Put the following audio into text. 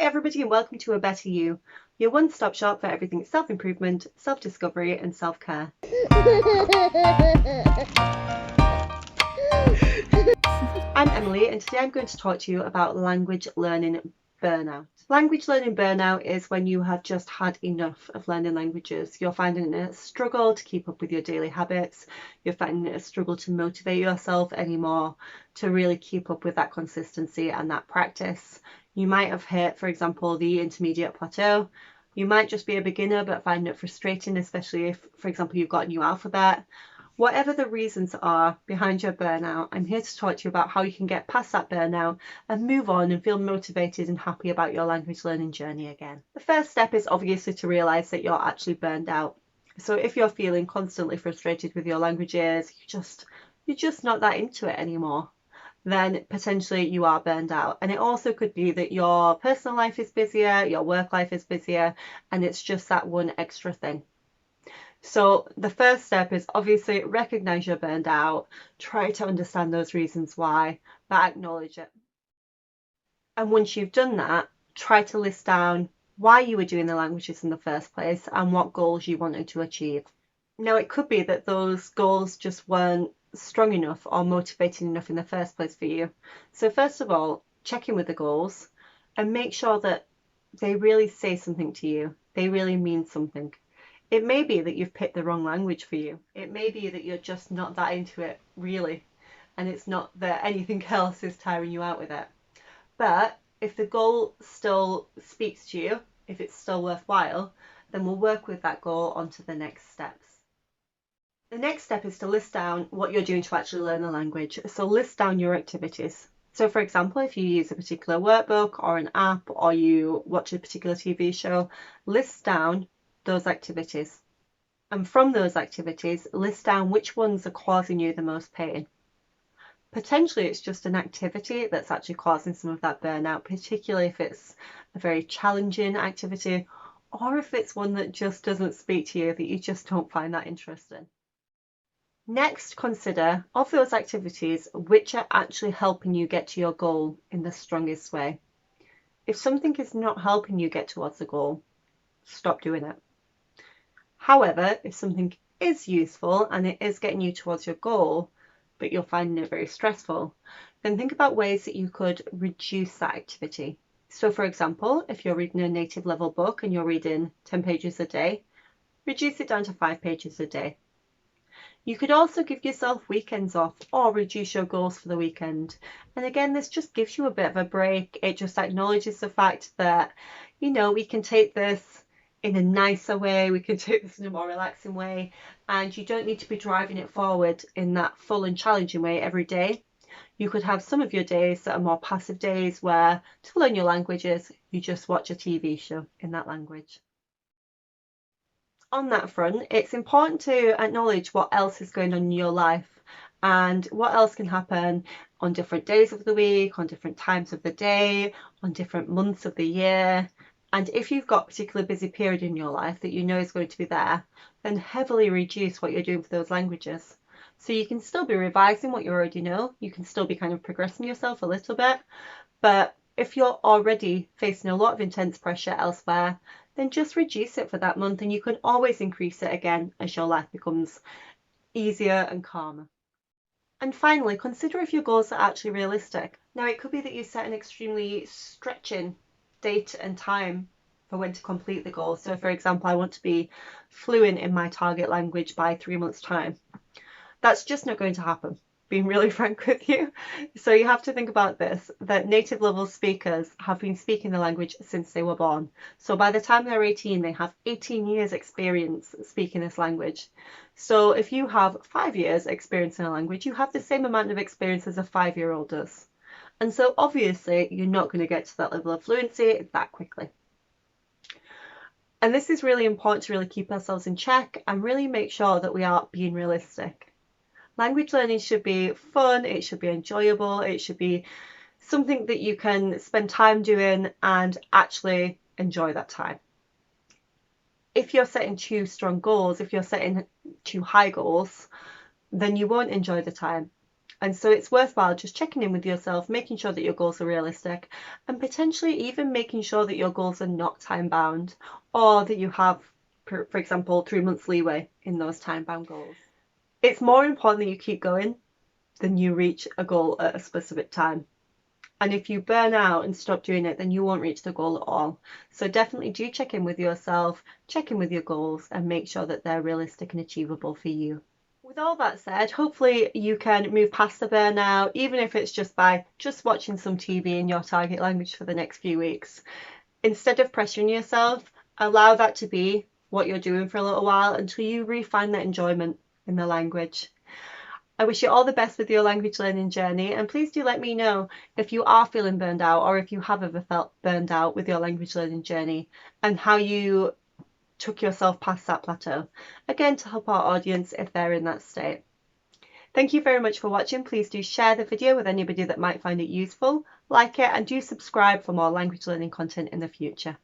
everybody, and welcome to A Better You, your one-stop shop for everything self-improvement, self-discovery and self-care. I'm Emily, and today I'm going to talk to you about language learning burnout. Language learning burnout is when you have just had enough of learning languages. You're finding it a struggle to keep up with your daily habits. You're finding it a struggle to motivate yourself anymore, to really keep up with that consistency and that practice. You might have hit, for example, the intermediate plateau. You might just be a beginner but find it frustrating, especially if, for example, you've got a new alphabet. Whatever the reasons are behind your burnout, I'm here to talk to you about how you can get past that burnout and move on and feel motivated and happy about your language learning journey again. The first step is obviously to realise that you're actually burned out. So if you're feeling constantly frustrated with your languages, you're just not that into it anymore, then potentially you are burned out. And it also could be that your personal life is busier, your work life is busier, and it's just that one extra thing. So the first step is obviously recognize you're burned out, try to understand those reasons why, but acknowledge it. And once you've done that, try to list down why you were doing the languages in the first place and what goals you wanted to achieve. Now, it could be that those goals just weren't strong enough or motivating enough in the first place for you. So first of all, check in with the goals and make sure that they really say something to you. They really mean something. It may be that you've picked the wrong language for you. It may be that you're just not that into it, really, and it's not that anything else is tiring you out with it. But if the goal still speaks to you, if it's still worthwhile, then we'll work with that goal onto the next steps. The next step is to list down what you're doing to actually learn the language. So list down your activities. So for example, if you use a particular workbook or an app or you watch a particular TV show, list down those activities. And from those activities, list down which ones are causing you the most pain. Potentially it's just an activity that's actually causing some of that burnout, particularly if it's a very challenging activity or if it's one that just doesn't speak to you, that you just don't find that interesting. Next, consider of those activities which are actually helping you get to your goal in the strongest way. If something is not helping you get towards the goal, stop doing it. However, if something is useful and it is getting you towards your goal, but you're finding it very stressful, then think about ways that you could reduce that activity. So for example, if you're reading a native level book and you're reading 10 pages a day, reduce it down to 5 pages a day. You could also give yourself weekends off or reduce your goals for the weekend. And again, this just gives you a bit of a break. It just acknowledges the fact that, we can take this in a nicer way, we can take this in a more relaxing way, and you don't need to be driving it forward in that full and challenging way every day. You could have some of your days that are more passive days where to learn your languages, you just watch a TV show in that language. On that front, it's important to acknowledge what else is going on in your life and what else can happen on different days of the week, on different times of the day, on different months of the year. And if you've got a particular busy period in your life that you know is going to be there, then heavily reduce what you're doing for those languages. So you can still be revising what you already know, you can still be kind of progressing yourself a little bit, but if you're already facing a lot of intense pressure elsewhere, then just reduce it for that month and you can always increase it again as your life becomes easier and calmer. And finally, consider if your goals are actually realistic. Now, it could be that you set an extremely stretching date and time for when to complete the goal. So for example, I want to be fluent in my target language by 3 months' time. That's just not going to happen, being really frank with you. So you have to think about this, that native level speakers have been speaking the language since they were born. So by the time they're 18, they have 18 years experience speaking this language. So if you have 5 years experience in a language, you have the same amount of experience as a 5-year-old does. And so obviously you're not going to get to that level of fluency that quickly. And this is really important to really keep ourselves in check and really make sure that we are being realistic. Language learning should be fun, it should be enjoyable, it should be something that you can spend time doing and actually enjoy that time. If you're setting too strong goals, if you're setting too high goals, then you won't enjoy the time. And so it's worthwhile just checking in with yourself, making sure that your goals are realistic, and potentially even making sure that your goals are not time bound, or that you have, for example, 3 months leeway in those time bound goals. It's more important that you keep going than you reach a goal at a specific time. And if you burn out and stop doing it, then you won't reach the goal at all. So definitely do check in with yourself, check in with your goals, and make sure that they're realistic and achievable for you. With all that said, hopefully you can move past the burnout, even if it's just by just watching some TV in your target language for the next few weeks. Instead of pressuring yourself, allow that to be what you're doing for a little while until you refine that enjoyment in the language. I wish you all the best with your language learning journey, and please do let me know if you are feeling burned out or if you have ever felt burned out with your language learning journey and how you took yourself past that plateau, again to help our audience if they're in that state. Thank you very much for watching. Please do share the video with anybody that might find it useful, like it, and do subscribe for more language learning content in the future.